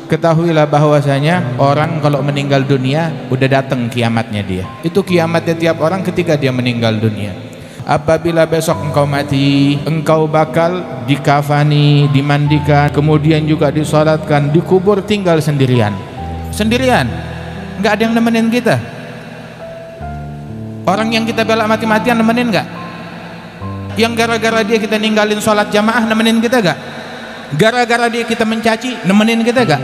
ketahuilah bahwasanya orang kalau meninggal dunia udah datang kiamatnya dia. Itu kiamatnya tiap orang ketika dia meninggal dunia. Apabila besok engkau mati, engkau bakal dikafani, dimandikan, kemudian juga disolatkan, dikubur, tinggal sendirian. Sendirian, nggak ada yang nemenin kita. Orang yang kita bela mati-matian nemenin nggak? Yang gara-gara dia kita ninggalin sholat jamaah nemenin kita gak? Gara-gara dia kita mencaci nemenin kita gak?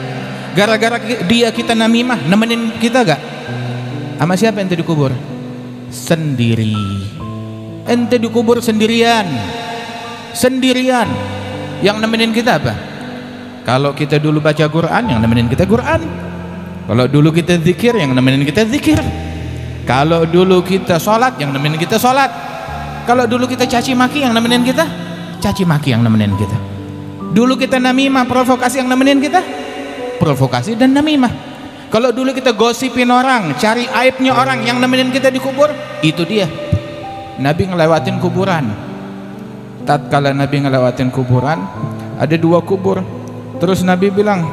Gara-gara dia kita namimah nemenin kita gak? Sama siapa ente dikubur? Sendiri. Ente dikubur sendirian. Sendirian. Yang nemenin kita apa? Kalau kita dulu baca Quran, yang nemenin kita Quran. Kalau dulu kita zikir, yang nemenin kita zikir. Kalau dulu kita sholat, yang nemenin kita sholat. Kalau dulu kita caci maki, yang nemenin kita caci maki, yang nemenin kita. Dulu kita namimah, provokasi, yang nemenin kita provokasi dan namimah. Kalau dulu kita gosipin orang, cari aibnya orang, yang nemenin kita dikubur, itu dia. Nabi ngelewatin kuburan. Tatkala Nabi ngelewatin kuburan, ada 2 kubur. Terus Nabi bilang,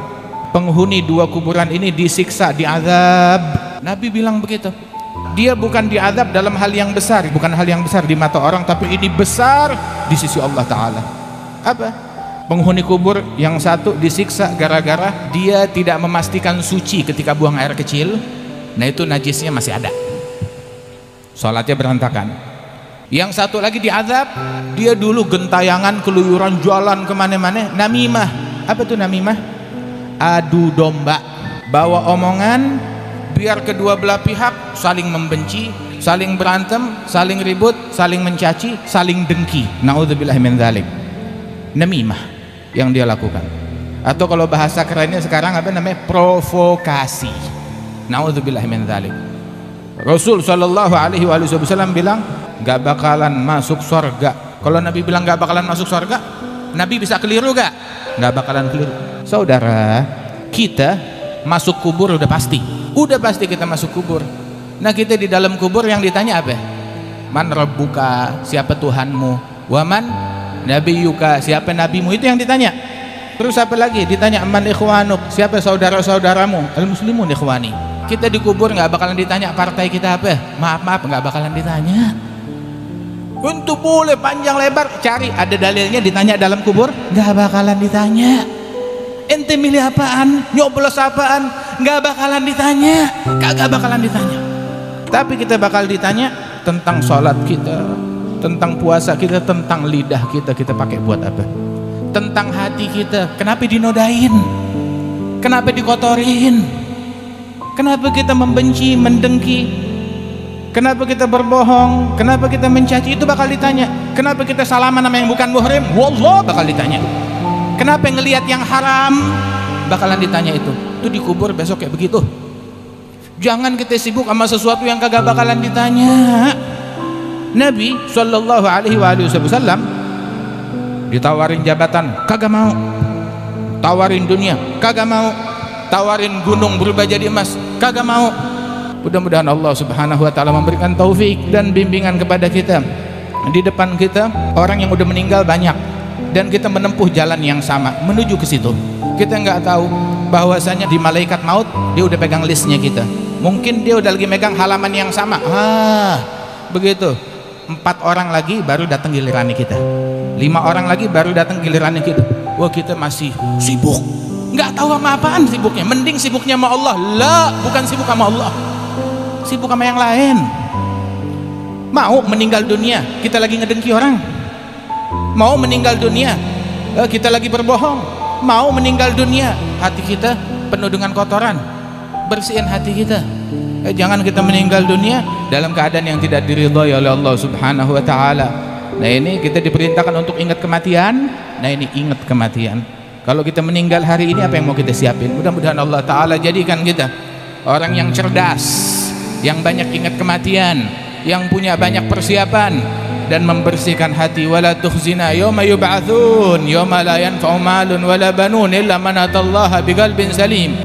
penghuni 2 kuburan ini disiksa, diazab. Nabi bilang begitu. Dia bukan diazab dalam hal yang besar, bukan hal yang besar di mata orang, tapi ini besar di sisi Allah Ta'ala. Apa? Penghuni kubur yang satu disiksa gara-gara dia tidak memastikan suci ketika buang air kecil. Nah itu najisnya masih ada, sholatnya berantakan. Yang satu lagi diazab, dia dulu gentayangan, keluyuran, jalan kemana-mana, namimah. Apa itu namimah? Adu domba, bawa omongan biar kedua belah pihak saling membenci, saling berantem, saling ribut, saling mencaci, saling dengki. Na'udzubillah min dzalik. Namimah yang dia lakukan. Atau kalau bahasa kerennya sekarang apa namanya? Provokasi. Na'udzubillah min dzalik. Rasul sallallahu alaihi wasallam bilang, gak bakalan masuk surga. Kalau Nabi bilang gak bakalan masuk surga, Nabi bisa keliru gak? Gak bakalan keliru. Saudara, kita masuk kubur udah pasti. Udah pasti kita masuk kubur. Nah kita di dalam kubur yang ditanya apa? Man rabbuka, siapa Tuhanmu? Waman nabiyuka, siapa nabimu? Itu yang ditanya. Terus apa lagi? Ditanya man ikhwanuk, siapa saudara-saudaramu? Al muslimun ikhwani. Kita di kubur nggak bakalan ditanya partai kita apa? Maaf nggak bakalan ditanya. Untuk boleh panjang lebar cari ada dalilnya, ditanya dalam kubur nggak bakalan ditanya. Ente milih apaan, nyoblos apaan, nggak bakalan ditanya, kagak bakalan ditanya. Tapi kita bakal ditanya tentang sholat kita, tentang puasa kita, tentang lidah kita pakai buat apa, tentang hati kita, kenapa dinodain, kenapa dikotorin, kenapa kita membenci, mendengki, kenapa kita berbohong, kenapa kita mencaci, itu bakal ditanya. Kenapa kita salaman sama yang bukan muhrim, wallah bakal ditanya. Kenapa ngelihat yang haram, bakalan ditanya itu. Itu dikubur besok kayak begitu. Jangan kita sibuk sama sesuatu yang kagak bakalan ditanya. Nabi sallallahu alaihi wasallam ditawarin jabatan, kagak mau. Tawarin dunia, kagak mau. Tawarin gunung berubah jadi emas, kagak mau. Mudah-mudahan Allah Subhanahu wa taala memberikan taufik dan bimbingan kepada kita. Di depan kita orang yang udah meninggal banyak, dan kita menempuh jalan yang sama menuju ke situ. Kita nggak tahu bahwasanya di malaikat maut dia udah pegang listnya kita. Mungkin dia udah lagi megang halaman yang sama. Begitu. 4 orang lagi baru datang gilirannya kita. 5 orang lagi baru datang gilirannya kita. Wah kita masih sibuk. Nggak tahu sama apaan sibuknya. Mending sibuknya sama Allah. Lah, bukan sibuk sama Allah. Sibuk sama yang lain. Mau meninggal dunia, kita lagi ngedengki orang. Mau meninggal dunia, kita lagi berbohong. Mau meninggal dunia, hati kita penuh dengan kotoran. Bersihin hati kita. Jangan kita meninggal dunia dalam keadaan yang tidak diridhai oleh Allah Subhanahu wa taala. Nah ini kita diperintahkan untuk ingat kematian. Nah ini ingat kematian. Kalau kita meninggal hari ini, apa yang mau kita siapin? Mudah-mudahan Allah taala jadikan kita orang yang cerdas, yang banyak ingat kematian, yang punya banyak persiapan, dan membersihkan hati. Wala tukhzina yawma yub'atsun yawma la yanfa'u malun wala banun illa man atallaha biqalbin salim.